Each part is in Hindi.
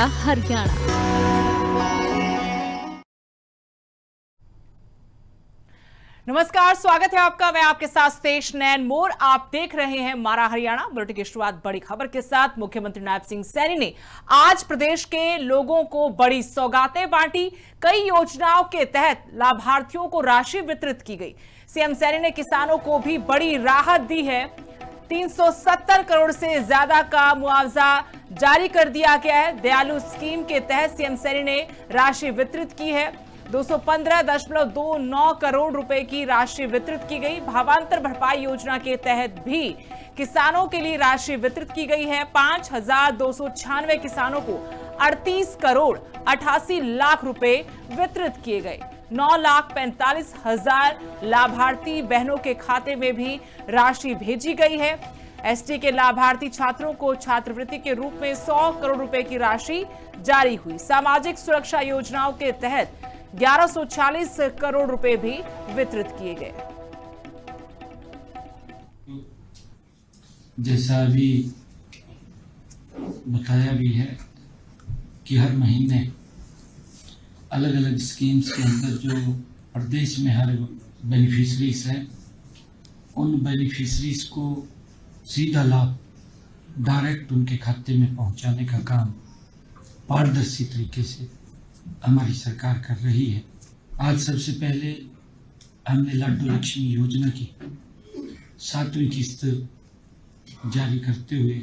हरियाणा। नमस्कार, स्वागत है आपका। मैं आपके साथ स्टेश नैन मोर। आप देख रहे हैं मारा हरियाणा। बुलेटिन की शुरुआत बड़ी खबर के साथ। मुख्यमंत्री नायब सिंह सैनी ने आज प्रदेश के लोगों को बड़ी सौगातें बांटी। कई योजनाओं के तहत लाभार्थियों को राशि वितरित की गई। सीएम सैनी ने किसानों को भी बड़ी राहत दी है। 370 करोड़ से ज्यादा का मुआवजा जारी कर दिया गया है। दयालु स्कीम के तहत सीएम सैनी ने राशि वितरित की है। 215.29 करोड़ रुपए की राशि वितरित की गई। भावांतर भरपाई योजना के तहत भी किसानों के लिए राशि वितरित की गई है। 5,296 किसानों को 38 करोड़ 88 लाख रुपए वितरित किए गए। 9,45,000 लाभार्थी बहनों के खाते में भी राशि भेजी गई है। एसटी के लाभार्थी छात्रों को छात्रवृत्ति के रूप में 100 करोड़ रुपए की राशि जारी हुई। सामाजिक सुरक्षा योजनाओं के तहत 1140 करोड़ रुपए भी वितरित किए गए। जैसा अभी बताया भी है कि हर महीने अलग अलग स्कीम्स के अंदर जो प्रदेश में हर बेनिफिशरीज हैं, उन बेनिफिशरीज को सीधा लाभ डायरेक्ट उनके खाते में पहुंचाने का काम पारदर्शी तरीके से हमारी सरकार कर रही है। आज सबसे पहले हमने लाडो लक्ष्मी योजना की 7वीं किस्त जारी करते हुए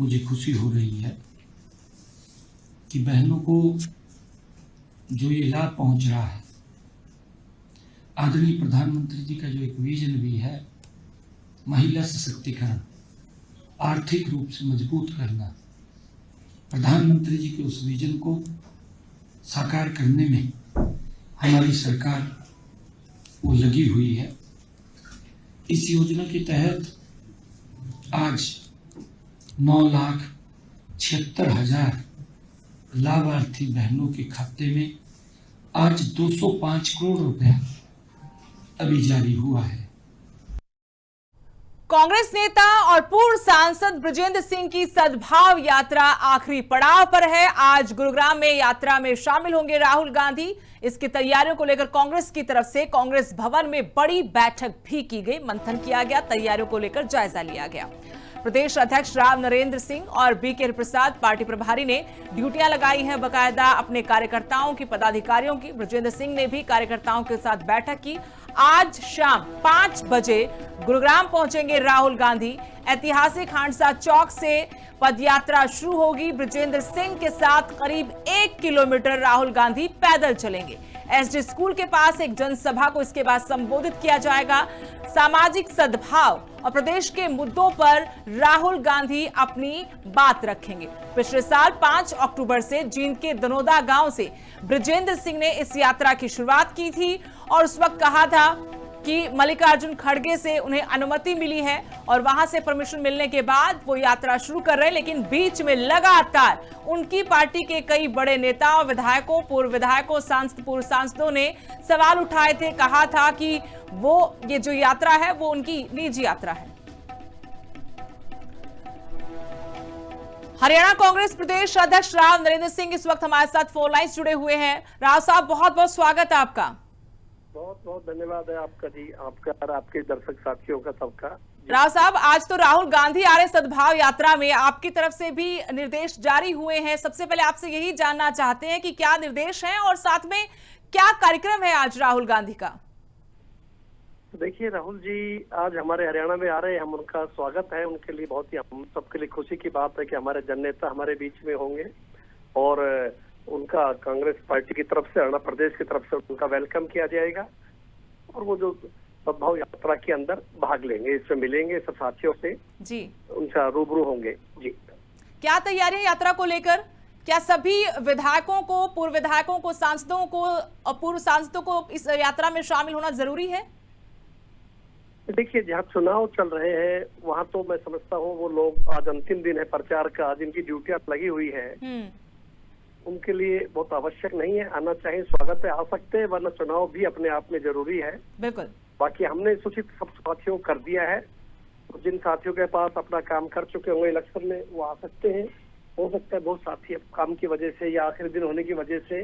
मुझे खुशी हो रही है कि बहनों को जो ये लाभ पहुंच रहा है, आदरणीय प्रधानमंत्री जी का जो एक विजन भी है, महिला सशक्तिकरण, आर्थिक रूप से मजबूत करना, प्रधानमंत्री जी के उस विजन को साकार करने में हमारी सरकार वो लगी हुई है। इस योजना के तहत आज 9,76,000 लाभार्थी बहनों के खाते में आज 205 करोड़ रुपए अभी जारी हुआ है। कांग्रेस नेता और पूर्व सांसद बृजेंद्र सिंह की सद्भाव यात्रा आखिरी पड़ाव पर है। आज गुरुग्राम में यात्रा में शामिल होंगे राहुल गांधी। इसकी तैयारियों को लेकर कांग्रेस की तरफ से कांग्रेस भवन में बड़ी बैठक भी की गई, मंथन किया गया, तैयारियों को लेकर जायजा लिया गया। प्रदेश अध्यक्ष राव नरेंद्र सिंह और बीके प्रसाद पार्टी प्रभारी ने ड्यूटियां लगाई हैं बकायदा अपने कार्यकर्ताओं की, पदाधिकारियों की। बृजेंद्र सिंह ने भी कार्यकर्ताओं के साथ बैठक की। आज शाम 5 बजे गुरुग्राम पहुंचेंगे राहुल गांधी। ऐतिहासिक हांडसा चौक से पदयात्रा शुरू होगी। बृजेंद्र सिंह के साथ करीब 1 किलोमीटर राहुल गांधी पैदल चलेंगे। एसडी स्कूल के पास एक जनसभा को इसके बाद संबोधित किया जाएगा। सामाजिक सद्भाव और प्रदेश के मुद्दों पर राहुल गांधी अपनी बात रखेंगे। पिछले साल 5 अक्टूबर से जींद के दनोदा गांव से बृजेंद्र सिंह ने इस यात्रा की शुरुआत की थी और उस वक्त कहा था कि मल्लिकार्जुन खड़गे से उन्हें अनुमति मिली है और वहां से परमिशन मिलने के बाद वो यात्रा शुरू कर रहे हैं। लेकिन बीच में लगातार उनकी पार्टी के कई बड़े नेताओं, विधायकों, पूर्व विधायकों, पूर्व सांसदों ने सवाल उठाए थे, कहा था कि वो ये जो यात्रा है वो उनकी निजी यात्रा है। हरियाणा कांग्रेस प्रदेश अध्यक्ष राव नरेंद्र सिंह इस वक्त हमारे साथ फोन लाइन जुड़े हुए हैं। राव साहब, बहुत बहुत स्वागत है आपका। बहुत बहुत धन्यवाद है आपका जी, आपका और आपके दर्शक साथियों का, सबका। राव साहब, आज तो राहुल गांधी आ रहे सद्भाव यात्रा में, आपकी तरफ से भी निर्देश जारी हुए हैं। सबसे पहले आपसे यही जानना चाहते हैं कि क्या निर्देश हैं और साथ में क्या कार्यक्रम है आज राहुल गांधी का? देखिए, राहुल जी आज हमारे हरियाणा में आ रहे हैं, हम उनका स्वागत है। उनके लिए बहुत ही, हम सबके लिए खुशी की बात है कि हमारे जननेता हमारे बीच में होंगे और उनका कांग्रेस पार्टी की तरफ से, हरियाणा प्रदेश की तरफ से उनका वेलकम किया जाएगा और वो जो सद्भाव यात्रा के अंदर भाग लेंगे, इसमें मिलेंगे सब साथियों से जी, उनसे रूबरू होंगे जी। क्या तैयारियां यात्रा को लेकर? क्या सभी विधायकों को, पूर्व विधायकों को, सांसदों को और पूर्व सांसदों को इस यात्रा में शामिल होना जरूरी है? देखिए, जहाँ चुनाव चल रहे हैं वहाँ तो मैं समझता हूँ वो लोग, आज अंतिम दिन है प्रचार का, जिनकी ड्यूटियां लगी हुई है, उनके लिए बहुत आवश्यक नहीं है, आना चाहिए, स्वागत है, आ सकते हैं, वरना चुनाव भी अपने आप में जरूरी है। बिल्कुल। बाकी हमने सूचित सब साथियों को कर दिया है, जिन साथियों के पास अपना काम कर चुके होंगे इलेक्शन में वो आ सकते हैं, हो सकता है बहुत साथी अब काम की वजह से या आखिरी दिन होने की वजह से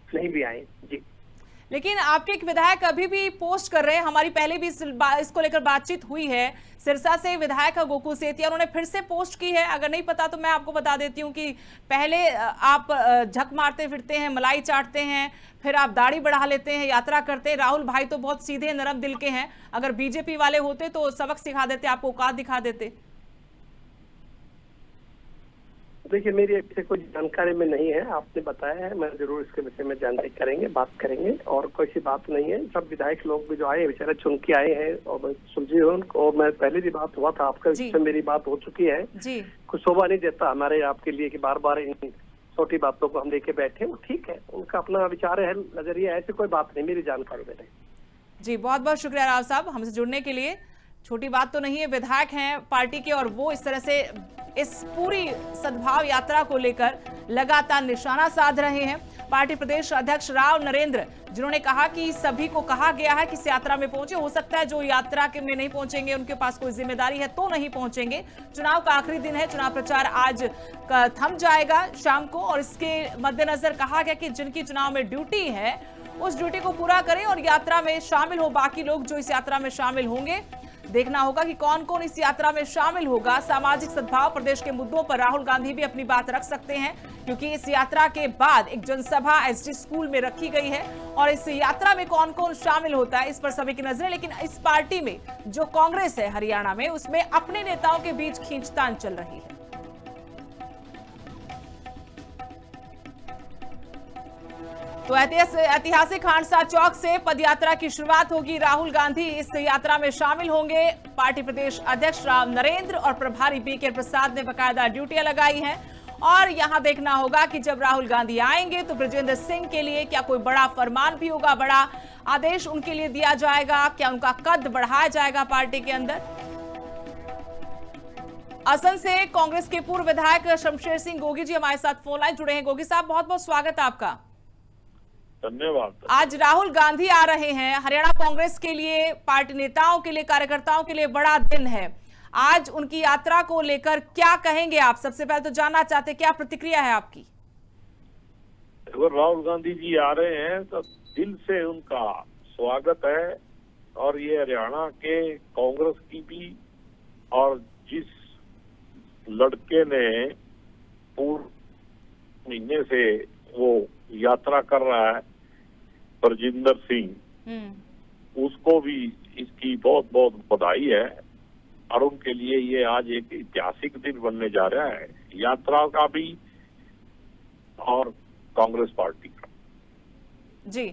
नहीं भी आए जी। लेकिन आपके एक विधायक अभी भी पोस्ट कर रहे हैं, हमारी पहले भी इसको लेकर बातचीत हुई है, सिरसा से विधायक गोकुल सेतिया, उन्होंने फिर से पोस्ट की है। अगर नहीं पता तो मैं आपको बता देती हूँ कि पहले आप झक मारते फिरते हैं, मलाई चाटते हैं, फिर आप दाढ़ी बढ़ा लेते हैं, यात्रा करते हैं। राहुल भाई तो बहुत सीधे नरम दिल के हैं, अगर बीजेपी वाले होते तो सबक सिखा देते, आपको औकात दिखा देते। देखिए मेरी ऐसे कोई जानकारी में नहीं है, आपने बताया है, मैं जरूर इसके विषय में जानकारी करेंगे, बात करेंगे। और कोई सी बात नहीं है, सब विधायक लोग भी जो आए बेचारे चुन के आए हैं और सुलझे उनको, और मैं पहले भी बात हुआ था आपका, इससे मेरी बात हो चुकी है जी। कुछ शोभा नहीं देता हमारे आपके लिए कि बार बार इन छोटी बातों को हम लेके बैठे। वो ठीक है, उनका अपना विचार है, नजरिया, ऐसी कोई बात नहीं मेरी जानकारी में नहीं। जी बहुत बहुत शुक्रिया राव साहब हमसे जुड़ने के लिए। छोटी बात तो नहीं है, विधायक हैं पार्टी के और वो इस तरह से इस पूरी सद्भाव यात्रा को लेकर लगातार निशाना साध रहे हैं। पार्टी प्रदेश अध्यक्ष राव नरेंद्र, जिन्होंने कहा कि सभी को कहा गया है कि इस यात्रा में पहुंचे, हो सकता है जो यात्रा के में नहीं पहुंचेंगे उनके पास कोई जिम्मेदारी है तो नहीं पहुंचेंगे। चुनाव का आखिरी दिन है, चुनाव प्रचार आज थम जाएगा शाम को, और इसके मद्देनजर कहा गया कि जिनकी चुनाव में ड्यूटी है उस ड्यूटी को पूरा करें और यात्रा में शामिल हो। बाकी लोग जो इस यात्रा में शामिल होंगे, देखना होगा कि कौन कौन इस यात्रा में शामिल होगा। सामाजिक सद्भाव, प्रदेश के मुद्दों पर राहुल गांधी भी अपनी बात रख सकते हैं, क्योंकि इस यात्रा के बाद एक जनसभा एसडी स्कूल में रखी गई है और इस यात्रा में कौन कौन शामिल होता है इस पर सभी की नजरें। लेकिन इस पार्टी में जो कांग्रेस है हरियाणा में, उसमें अपने नेताओं के बीच खींचतान चल रही है। तो ऐतिहासिक हांडसा चौक से पदयात्रा की शुरुआत होगी। राहुल गांधी इस यात्रा में शामिल होंगे। पार्टी प्रदेश अध्यक्ष राव नरेंद्र और प्रभारी बीके प्रसाद ने बकायदा ड्यूटियां लगाई हैं और यहां देखना होगा कि जब राहुल गांधी आएंगे तो ब्रजेंद्र सिंह के लिए क्या कोई बड़ा फरमान भी होगा, बड़ा आदेश उनके लिए दिया जाएगा, क्या उनका कद बढ़ाया जाएगा पार्टी के अंदर। असम से कांग्रेस के पूर्व विधायक शमशेर सिंह गोगी जी हमारे साथ फोन लाइन जुड़े हैं। गोगी साहब बहुत बहुत स्वागत है आपका। धन्यवाद। आज राहुल गांधी आ रहे हैं, हरियाणा कांग्रेस के लिए, पार्टी नेताओं के लिए, कार्यकर्ताओं के लिए बड़ा दिन है। आज उनकी यात्रा को लेकर क्या कहेंगे आप? सबसे पहले तो जानना चाहते क्या प्रतिक्रिया है आपकी? अगर राहुल गांधी जी आ रहे हैं तो दिल से उनका स्वागत है, और ये हरियाणा के कांग्रेस की भी, और जिस लड़के ने पूर्व महीने से वो यात्रा कर रहा है, ब्रजेंद्र सिंह, उसको भी इसकी बहुत बहुत बधाई है। और उनके लिए ये आज एक ऐतिहासिक दिन बनने जा रहा है, यात्रा का भी और कांग्रेस पार्टी का। जी,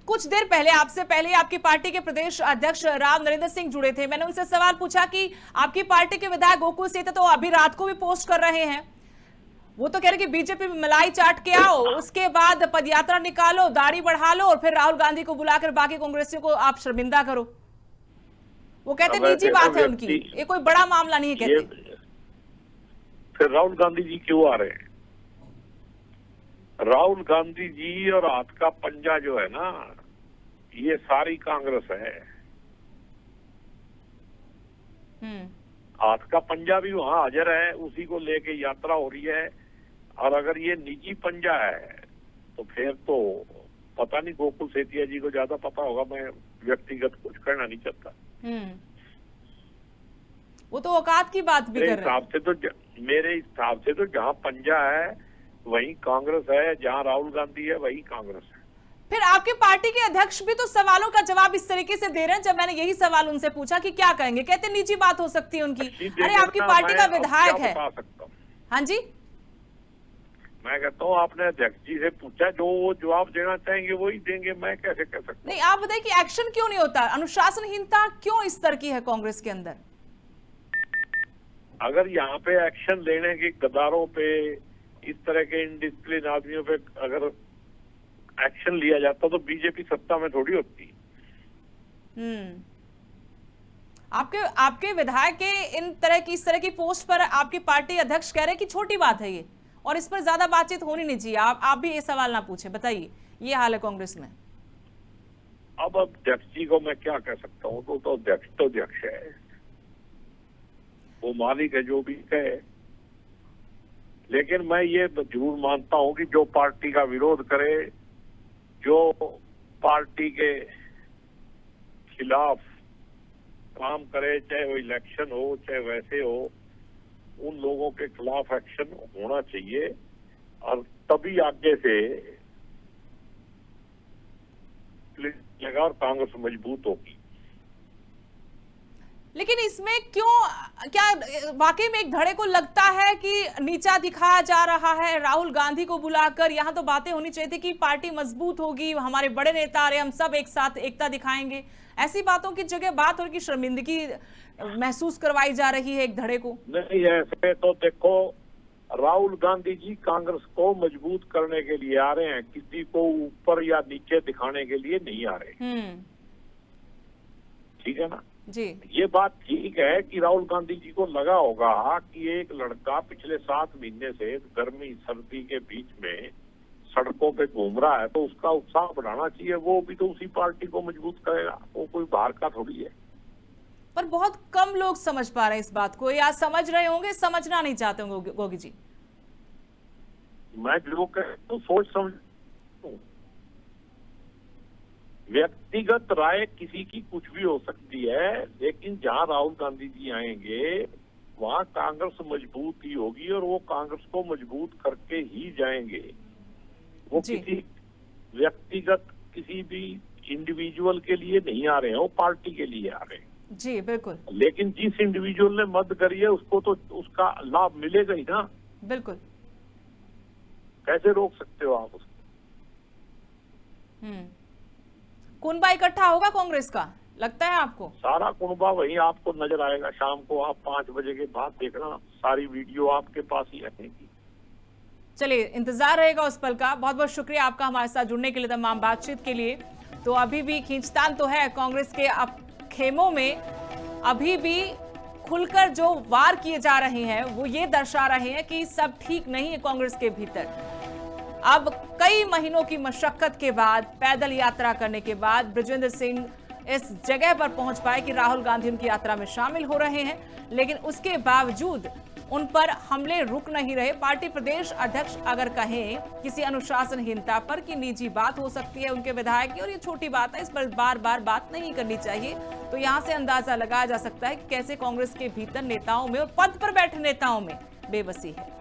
कुछ देर पहले आपसे पहले आपकी पार्टी के प्रदेश अध्यक्ष राव नरेंद्र सिंह जुड़े थे। मैंने उनसे सवाल पूछा कि आपकी पार्टी के विधायक गोकुल सेतिया तो अभी रात को भी पोस्ट कर रहे हैं, वो तो कह रहे कि बीजेपी में मलाई चाट के आओ, उसके बाद पदयात्रा निकालो, दाढ़ी बढ़ा लो और फिर राहुल गांधी को बुलाकर बाकी कांग्रेसियों को आप शर्मिंदा करो। वो कहते निजी बात है उनकी, ये कोई बड़ा मामला नहीं है कहते। फिर राहुल गांधी जी क्यों आ रहे हैं? राहुल गांधी जी और हाथ का पंजा जो है ना, ये सारी कांग्रेस है। हाथ का पंजा भी वहां हाजिर है, उसी को लेके यात्रा हो रही है। और अगर ये निजी पंजा है तो फिर तो पता नहीं, गोकुल सेतिया जी को ज्यादा पता होगा, मैं व्यक्तिगत कुछ करना नहीं चाहता। वो तो औकात की बात भी कर रहे हैं। मेरे हिसाब से तो जहाँ पंजा है वही कांग्रेस है, जहाँ राहुल गांधी है वही कांग्रेस है। फिर आपके पार्टी के अध्यक्ष भी तो सवालों का जवाब इस तरीके से दे रहे हैं। जब मैंने यही सवाल उनसे पूछा कि क्या कहेंगे, कहते निजी बात हो सकती है उनकी। अरे आपकी पार्टी का विधायक है। हाँ जी, मैं कहता हूँ आपने अध्यक्ष जी से पूछा, जो वो जवाब देना चाहेंगे वही देंगे, मैं कैसे कह सकता हूँ? नहीं, आप बताइए कि एक्शन क्यों नहीं होता, अनुशासनहीनता क्यों इस तरह की है कांग्रेस के अंदर? अगर यहाँ पे एक्शन लेने के गद्दारों पे, इस तरह के इनडिसिप्लिन आदमियों पे अगर एक्शन लिया जाता तो बीजेपी सत्ता में थोड़ी होती। आपके विधायक के इस तरह की पोस्ट पर आपकी पार्टी अध्यक्ष कह रहे हैं कि छोटी बात है ये, और इस पर ज्यादा बातचीत होनी नहीं चाहिए। आप भी ये सवाल ना पूछे, बताइए, ये हाल है कांग्रेस में। अब अध्यक्ष जी को मैं क्या कह सकता हूँ, तो अध्यक्ष है, वो मालिक है, जो भी कहे। लेकिन मैं ये जरूर मानता हूं कि जो पार्टी का विरोध करे, जो पार्टी के खिलाफ काम करे, चाहे वो इलेक्शन हो चाहे वैसे हो, उन लोगों के खिलाफ एक्शन होना चाहिए और तभी आगे से लगा और कांग्रेस मजबूत होगी। लेकिन इसमें क्यों, क्या वाकई में एक धड़े को लगता है कि नीचा दिखाया जा रहा है? राहुल गांधी को बुलाकर यहाँ तो बातें होनी चाहिए थी कि पार्टी मजबूत होगी, हमारे बड़े नेता आ रहे, हम सब एक साथ एकता दिखाएंगे। ऐसी बातों की जगह बात हो कि शर्मिंदगी महसूस करवाई जा रही है एक धड़े को। नहीं, ऐसे तो देखो, राहुल गांधी जी कांग्रेस को मजबूत करने के लिए आ रहे हैं, किसी को ऊपर या नीचे दिखाने के लिए नहीं आ रहे। ठीक है ना जी। ये बात ठीक है कि राहुल गांधी जी को लगा होगा कि एक लड़का पिछले 7 महीने से गर्मी सर्दी के बीच में सड़कों पे घूम रहा है, तो उसका उत्साह बढ़ाना चाहिए। वो भी तो उसी पार्टी को मजबूत करेगा, वो कोई बाहर का थोड़ी है। पर बहुत कम लोग समझ पा रहे हैं इस बात को, या समझ रहे होंगे, समझना नहीं चाहते होंगे गोगी जी। मैं जो कहता हूँ सोच समझ, व्यक्तिगत राय किसी की कुछ भी हो सकती है, लेकिन जहां राहुल गांधी जी आएंगे वहां कांग्रेस मजबूत ही होगी और वो कांग्रेस को मजबूत करके ही जाएंगे। वो किसी व्यक्तिगत किसी भी इंडिविजुअल के लिए नहीं आ रहे हैं, वो पार्टी के लिए आ रहे हैं। जी बिल्कुल। लेकिन जिस इंडिविजुअल ने मदद करी है उसको तो उसका लाभ मिलेगा ही ना। बिल्कुल। कैसे रोक सकते हो आप उसको? कुनबा इकट्ठा होगा कांग्रेस का, लगता है आपको? सारा कुनबा वही आपको नजर आएगा। शाम को आप 5 बजे के बाद देखना, सारी वीडियो आपके पास ही रहेगी। चलिए, इंतजार रहेगा उस पल का। बहुत बहुत शुक्रिया आपका हमारे साथ जुड़ने के लिए, तमाम बातचीत के लिए। तो अभी भी खींचतान तो है कांग्रेस के खेमों में, अभी भी खुलकर जो वार किए जा रहे हैं वो ये दर्शा रहे हैं कि सब ठीक नहीं है कांग्रेस के भीतर। अब कई महीनों की मशक्कत के बाद, पैदल यात्रा करने के बाद बृजेंद्र सिंह इस जगह पर पहुंच पाए कि राहुल गांधी उनकी यात्रा में शामिल हो रहे हैं, लेकिन उसके बावजूद उन पर हमले रुक नहीं रहे। पार्टी प्रदेश अध्यक्ष अगर कहें किसी अनुशासनहीनता पर कि निजी बात हो सकती है उनके विधायक की और ये छोटी बात है, इस पर बार बार बात नहीं करनी चाहिए, तो यहां से अंदाजा लगाया जा सकता है कि कैसे कांग्रेस के भीतर नेताओं में और पद पर बैठे नेताओं में बेबसी है।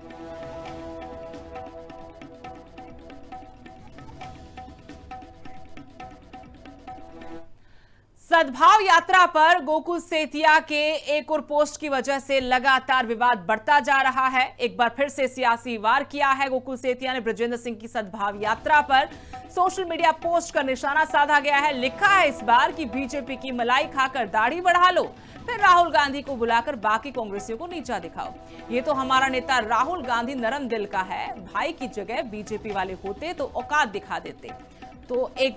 सद्भाव यात्रा पर गोकुल सेतिया के एक और पोस्ट की वजह से लगातार विवाद बढ़ता जा रहा है। एक बार फिर से सियासी वार किया है गोकुल सेतिया ने। बृजेंद्र सिंह की सद्भाव यात्रा पर सोशल मीडिया पोस्ट का निशाना साधा गया है। लिखा है इस बार कि बीजेपी की मलाई खाकर दाढ़ी बढ़ा लो, फिर राहुल गांधी को बुलाकर बाकी कांग्रेसियों को नीचा दिखाओ। ये तो हमारा नेता राहुल गांधी नरम दिल का है, भाई की जगह बीजेपी वाले होते तो औकात दिखा देते। तो एक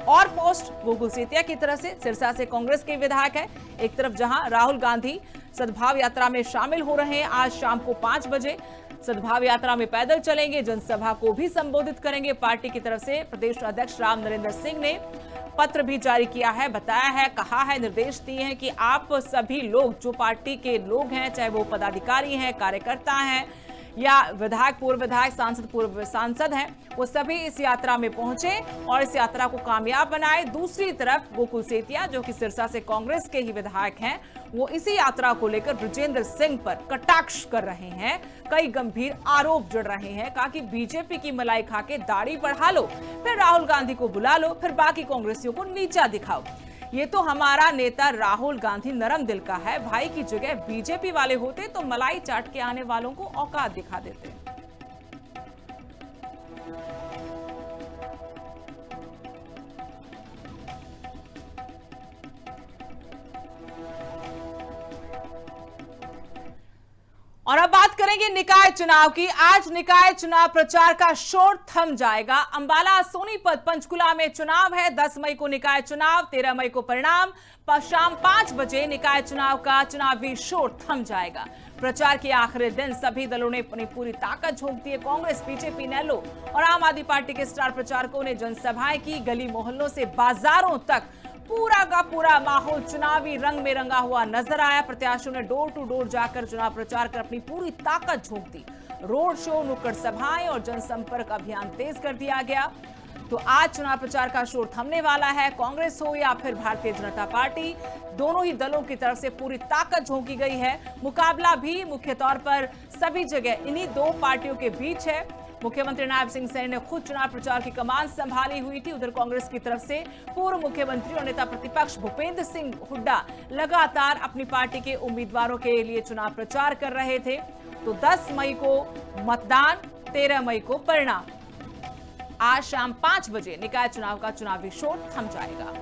और पोस्ट गोकुल सेतिया की तरफ से, सिरसा से कांग्रेस के विधायक है। एक तरफ जहां राहुल गांधी सद्भाव यात्रा में शामिल हो रहे हैं, आज शाम को 5 बजे सद्भाव यात्रा में पैदल चलेंगे, जनसभा को भी संबोधित करेंगे। पार्टी की तरफ से प्रदेश अध्यक्ष राम नरेंद्र सिंह ने पत्र भी जारी किया है, बताया है, कहा है, निर्देश दिए हैं कि आप सभी लोग जो पार्टी के लोग हैं, चाहे वो पदाधिकारी हैं, कार्यकर्ता हैं या विधायक, पूर्व विधायक, सांसद, पूर्व सांसद हैं, वो सभी इस यात्रा में पहुंचे और इस यात्रा को कामयाब बनाए। दूसरी तरफ गोकुल सेतिया जो कि सिरसा से कांग्रेस के ही विधायक हैं, वो इसी यात्रा को लेकर बृजेंद्र सिंह पर कटाक्ष कर रहे हैं, कई गंभीर आरोप जुड़ रहे हैं। कहा कि बीजेपी की मलाई खा के दाढ़ी बढ़ा लो, फिर राहुल गांधी को बुला लो, फिर बाकी कांग्रेसियों को नीचा दिखाओ। ये तो हमारा नेता राहुल गांधी नरम दिल का है, भाई की जगह बीजेपी वाले होते तो मलाई चाट के आने वालों को औकात दिखा देते। और अब बात करेंगे निकाय चुनाव की। आज निकाय चुनाव प्रचार का शोर थम जाएगा। अंबाला, सोनीपत, पंचकुला में चुनाव है। 10 मई को निकाय चुनाव, 13 मई को परिणाम। शाम 5 बजे निकाय चुनाव का चुनावी शोर थम जाएगा। प्रचार के आखिरी दिन सभी दलों ने अपनी पूरी ताकत झोंक दी है। कांग्रेस, बीजेपी, नेलो और आम आदमी पार्टी के स्टार प्रचारकों ने जनसभाएं की। गली मोहल्लों से बाजारों तक पूरा का पूरा माहौल चुनावी रंग में रंगा हुआ नजर आया। प्रत्याशियों ने डोर टू डोर जाकर चुनाव प्रचार कर अपनी पूरी ताकत झोंक दी। रोड शो, नुक्कड़ सभाएं और जनसंपर्क अभियान तेज कर दिया गया। तो आज चुनाव प्रचार का शोर थमने वाला है। कांग्रेस हो या फिर भारतीय जनता पार्टी, दोनों ही दलों की तरफ से पूरी ताकत झोंकी गई है। मुकाबला भी मुख्य तौर पर सभी जगह इन्हीं दो पार्टियों के बीच है। मुख्यमंत्री नायब सिंह सैनी ने खुद चुनाव प्रचार की कमान संभाली हुई थी। उधर कांग्रेस की तरफ से पूर्व मुख्यमंत्री और नेता प्रतिपक्ष भूपेंद्र सिंह हुड्डा लगातार अपनी पार्टी के उम्मीदवारों के लिए चुनाव प्रचार कर रहे थे। तो 10 मई को मतदान, 13 मई को परिणाम। आज शाम 5 बजे निकाय चुनाव का चुनावी शोर थम जाएगा।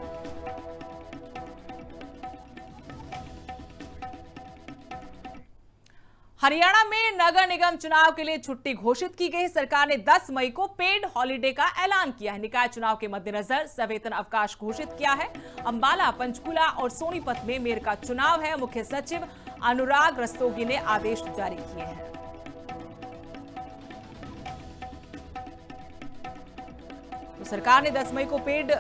हरियाणा में नगर निगम चुनाव के लिए छुट्टी घोषित की गई। सरकार ने 10 मई को पेड हॉलिडे का ऐलान किया है। निकाय चुनाव के मद्देनजर सवेतन अवकाश घोषित किया है। अंबाला, पंचकूला और सोनीपत में मेयर का चुनाव है। मुख्य सचिव अनुराग रस्तोगी ने आदेश जारी किए हैं। तो सरकार ने 10 मई को पेड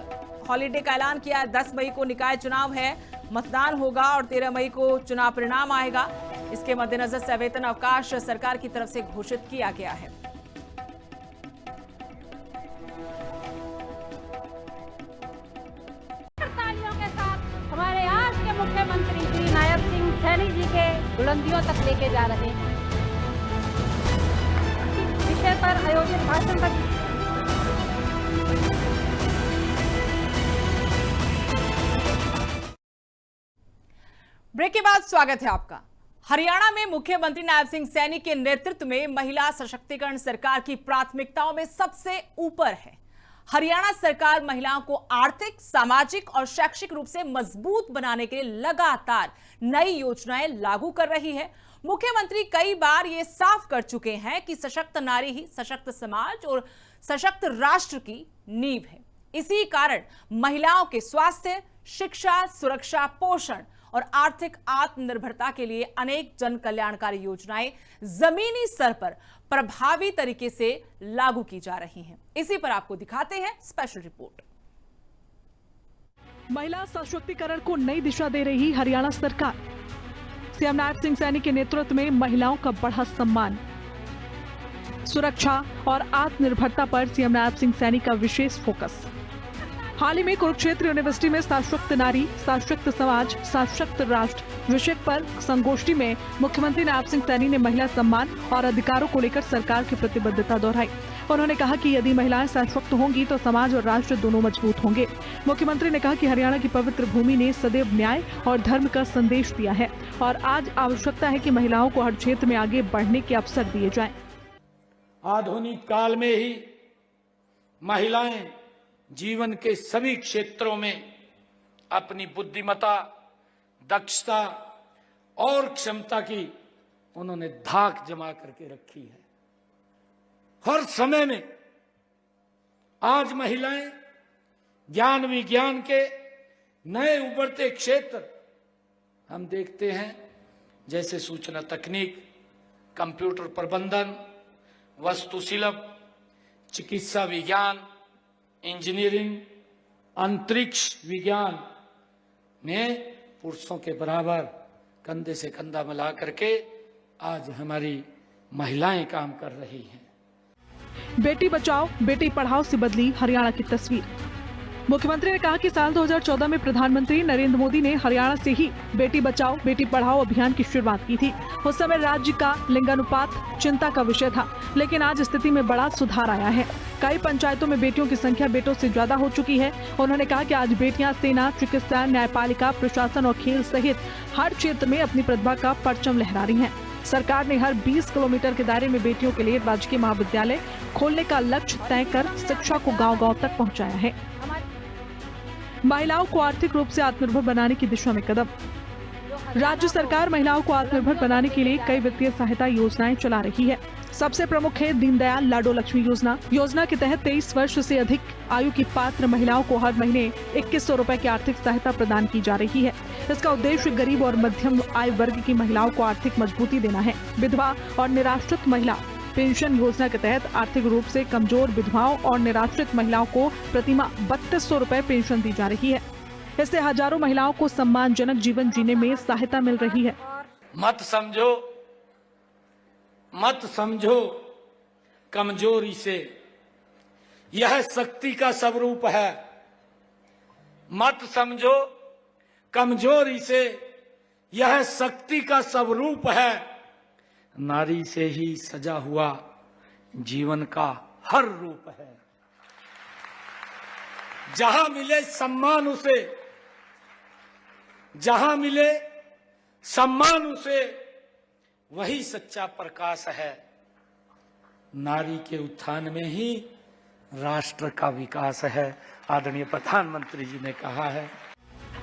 हॉलिडे का ऐलान किया है। 10 मई को निकाय चुनाव है, मतदान होगा और 13 मई को चुनाव परिणाम आएगा। इसके मद्देनजर सवेतन अवकाश सरकार की तरफ से घोषित किया गया है। तालियों के साथ हमारे आज के मुख्यमंत्री श्री नायब सिंह सैनी जी के बुलंदियों तक लेके जा रहे हैं। विषय पर आयोजित भाषण तक ब्रेक के बाद स्वागत है आपका। हरियाणा में मुख्यमंत्री नायब सिंह सैनी के नेतृत्व में महिला सशक्तिकरण सरकार की प्राथमिकताओं में सबसे ऊपर है। हरियाणा सरकार महिलाओं को आर्थिक, सामाजिक और शैक्षिक रूप से मजबूत बनाने के लिए लगातार नई योजनाएं लागू कर रही है। मुख्यमंत्री कई बार ये साफ कर चुके हैं कि सशक्त नारी ही सशक्त समाज और सशक्त राष्ट्र की नींव है। इसी कारण महिलाओं के स्वास्थ्य, शिक्षा, सुरक्षा, पोषण और आर्थिक आत्मनिर्भरता के लिए अनेक जन कल्याणकारी योजनाएं जमीनी स्तर पर प्रभावी तरीके से लागू की जा रही हैं। इसी पर आपको दिखाते हैं स्पेशल रिपोर्ट। महिला सशक्तिकरण को नई दिशा दे रही हरियाणा सरकार। सीएम नायब सिंह सैनी के नेतृत्व में महिलाओं का बढ़ा सम्मान। सुरक्षा और आत्मनिर्भरता पर सीएम नायब सिंह सैनी का विशेष फोकस। हाल ही में कुरुक्षेत्र यूनिवर्सिटी में सशक्त नारी, सशक्त समाज, सशक्त राष्ट्र विषय पर संगोष्ठी में मुख्यमंत्री नायब सिंह सैनी ने महिला सम्मान और अधिकारों को लेकर सरकार की प्रतिबद्धता दोहराई। उन्होंने कहा कि यदि महिलाएं सशक्त होंगी तो समाज और राष्ट्र दोनों मजबूत होंगे। मुख्यमंत्री ने कहा कि हरियाणा की पवित्र भूमि ने सदैव न्याय और धर्म का संदेश दिया है और आज आवश्यकता है कि महिलाओं को हर क्षेत्र में आगे बढ़ने के अवसर दिए जाएं। आधुनिक काल में ही महिलाएं जीवन के सभी क्षेत्रों में अपनी बुद्धिमत्ता, दक्षता और क्षमता की उन्होंने धाक जमा करके रखी है। हर समय में आज महिलाएं ज्ञान विज्ञान के नए उभरते क्षेत्र हम देखते हैं, जैसे सूचना तकनीक, कंप्यूटर प्रबंधन, वास्तुशिल्प, चिकित्सा विज्ञान, इंजीनियरिंग, अंतरिक्ष विज्ञान में पुरुषों के बराबर कंधे से कंधा मिला करके आज हमारी महिलाएं काम कर रही हैं। बेटी बचाओ बेटी पढ़ाओ से बदली हरियाणा की तस्वीर। मुख्यमंत्री ने कहा कि साल 2014 में प्रधानमंत्री नरेंद्र मोदी ने हरियाणा से ही बेटी बचाओ बेटी पढ़ाओ अभियान की शुरुआत की थी। उस समय राज्य का लिंगानुपात चिंता का विषय था, लेकिन आज स्थिति में बड़ा सुधार आया है। कई पंचायतों में बेटियों की संख्या बेटों से ज्यादा हो चुकी है। उन्होंने कहा कि आज बेटियां सेना, चिकित्सा, न्यायपालिका, प्रशासन और खेल सहित हर क्षेत्र में अपनी प्रतिभा का परचम लहरा रही हैं। सरकार ने हर 20 किलोमीटर के दायरे में बेटियों के लिए राजकीय महाविद्यालय खोलने का लक्ष्य तय कर शिक्षा को गांव-गांव तक पहुंचाया है। महिलाओं को आर्थिक रूप से आत्मनिर्भर बनाने की दिशा में कदम। राज्य सरकार महिलाओं को आत्मनिर्भर बनाने के लिए कई वित्तीय सहायता योजनाएं चला रही है। सबसे प्रमुख है दीनदयाल लाडो लक्ष्मी योजना। योजना के तहत 23 वर्ष से अधिक आयु की पात्र महिलाओं को हर महीने 2100 रुपए की आर्थिक सहायता प्रदान की जा रही है। इसका उद्देश्य गरीब और मध्यम आय वर्ग की महिलाओं को आर्थिक मजबूती देना है। विधवा और निराश्रित महिला पेंशन योजना के तहत आर्थिक रूप से कमजोर विधवाओं और निराश्रित महिलाओं को प्रतिमाह 3200 रुपए पेंशन दी जा रही है। इससे हजारों महिलाओं को सम्मानजनक जीवन जीने में सहायता मिल रही है। मत समझो मत समझो कमजोरी से, यह शक्ति का स्वरूप है। मत समझो कमजोरी से, यह शक्ति का स्वरूप है। नारी से ही सजा हुआ जीवन का हर रूप है। जहां मिले सम्मान उसे, जहां मिले सम्मान उसे, वही सच्चा प्रकाश है। नारी के उत्थान में ही राष्ट्र का विकास है। आदरणीय प्रधानमंत्री जी ने कहा है,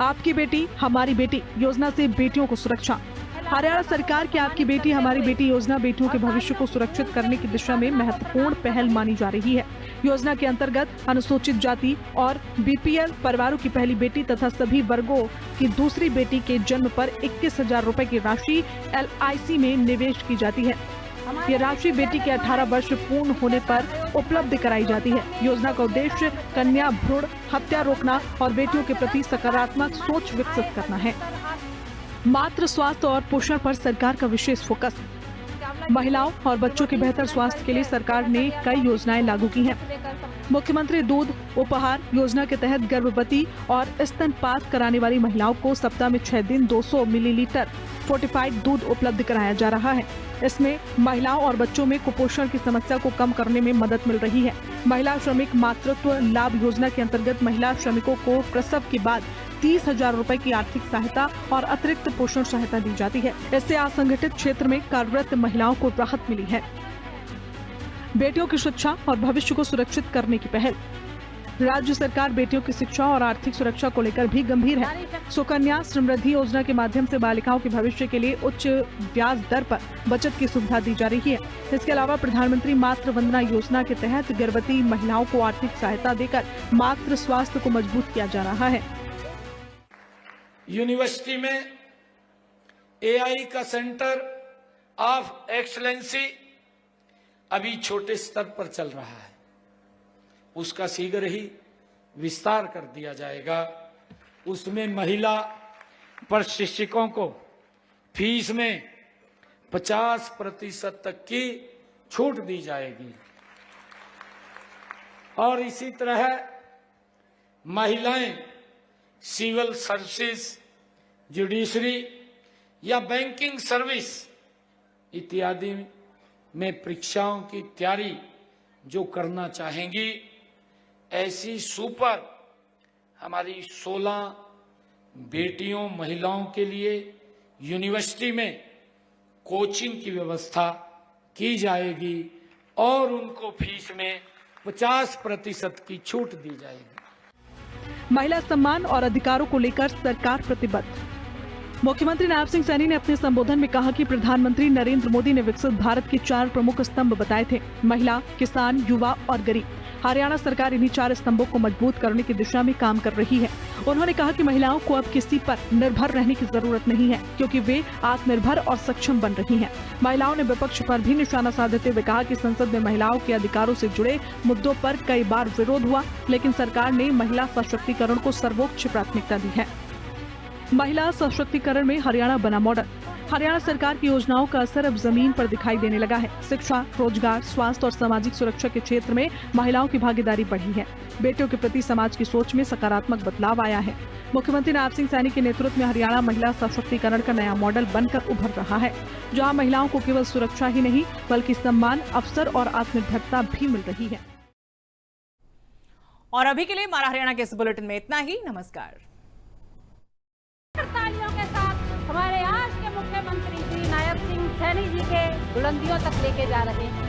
आपकी बेटी हमारी बेटी योजना से बेटियों को सुरक्षा। हरियाणा सरकार की आपकी बेटी हमारी बेटी योजना बेटियों के भविष्य को सुरक्षित करने की दिशा में महत्वपूर्ण पहल मानी जा रही है। योजना के अंतर्गत अनुसूचित जाति और बीपीएल परिवारों की पहली बेटी तथा सभी वर्गों की दूसरी बेटी के जन्म पर 21,000 रुपए की राशि LIC में निवेश की जाती है। ये राशि बेटी के 18 वर्ष पूर्ण होने पर उपलब्ध कराई जाती है। योजना का उद्देश्य कन्या भ्रूण हत्या रोकना और बेटियों के प्रति सकारात्मक सोच विकसित करना है। मातृ स्वास्थ्य और पोषण पर सरकार का विशेष फोकस। महिलाओं और बच्चों के बेहतर स्वास्थ्य के लिए सरकार ने कई योजनाएं लागू की हैं। मुख्यमंत्री दूध उपहार योजना के तहत गर्भवती और स्तनपान कराने वाली महिलाओं को सप्ताह में 6 दिन 200 मिलीलीटर फोर्टिफाइड दूध उपलब्ध कराया जा रहा है। इसमें महिलाओं और बच्चों में कुपोषण की समस्या को कम करने में मदद मिल रही है। महिला श्रमिक मातृत्व लाभ योजना के अंतर्गत महिला श्रमिकों को प्रसव के बाद 30,000 रुपए की आर्थिक सहायता और अतिरिक्त पोषण सहायता दी जाती है। इससे असंगठित क्षेत्र में कार्यरत महिलाओं को राहत मिली है। बेटियों की शिक्षा और भविष्य को सुरक्षित करने की पहल। राज्य सरकार बेटियों की शिक्षा और आर्थिक सुरक्षा को लेकर भी गंभीर है। सुकन्या समृद्धि योजना के माध्यम से बालिकाओं के भविष्य के लिए उच्च ब्याज दर पर बचत की सुविधा दी जा रही है। इसके अलावा प्रधानमंत्री मातृ वंदना योजना के तहत गर्भवती महिलाओं को आर्थिक सहायता देकर मातृ स्वास्थ्य को मजबूत किया जा रहा है। यूनिवर्सिटी में AI का सेंटर ऑफ एक्सलेंसी अभी छोटे स्तर पर चल रहा है। उसका शीघ्र ही विस्तार कर दिया जाएगा। उसमें महिला प्रशिक्षकों को फीस में 50% तक की छूट दी जाएगी। और इसी तरह महिलाएं सिविल सर्विस, जुडिशरी या बैंकिंग सर्विस इत्यादि में परीक्षाओं की तैयारी जो करना चाहेंगी, ऐसी सुपर हमारी 16 बेटियों महिलाओं के लिए यूनिवर्सिटी में कोचिंग की व्यवस्था की जाएगी और उनको फीस में 50% की छूट दी जाएगी। महिला सम्मान और अधिकारों को लेकर सरकार प्रतिबद्ध। मुख्यमंत्री नायब सिंह सैनी ने अपने संबोधन में कहा कि प्रधानमंत्री नरेंद्र मोदी ने विकसित भारत के 4 प्रमुख स्तंभ बताए थे, महिला, किसान, युवा और गरीब। हरियाणा सरकार इन्हीं 4 स्तंभों को मजबूत करने की दिशा में काम कर रही है। उन्होंने कहा कि महिलाओं को अब किसी पर निर्भर रहने की जरूरत नहीं है, क्योंकि वे आत्मनिर्भर और सक्षम बन रही हैं। महिलाओं ने विपक्ष पर भी निशाना साधते हुए कहा कि संसद में महिलाओं के अधिकारों से जुड़े मुद्दों पर कई बार विरोध हुआ, लेकिन सरकार ने महिला सशक्तिकरण को सर्वोच्च प्राथमिकता दी है। महिला सशक्तिकरण में हरियाणा बना मॉडल। हरियाणा सरकार की योजनाओं का असर अब जमीन पर दिखाई देने लगा है। शिक्षा, रोजगार, स्वास्थ्य और सामाजिक सुरक्षा के क्षेत्र में महिलाओं की भागीदारी बढ़ी है। बेटियों के प्रति समाज की सोच में सकारात्मक बदलाव आया है। मुख्यमंत्री नायब सिंह सैनी के नेतृत्व में हरियाणा महिला सशक्तिकरण का नया मॉडल बनकर उभर रहा है, जहां महिलाओं को केवल सुरक्षा ही नहीं बल्कि सम्मान, अवसर और आत्मनिर्भरता भी मिल रही है। और अभी के लिए हमारा हरियाणा के इस बुलेटिन में इतना ही। नमस्कार। तालियों के साथ हमारे आज के मुख्यमंत्री श्री नायब सिंह सैनी जी के बुलंदियों तक लेके जा रहे हैं।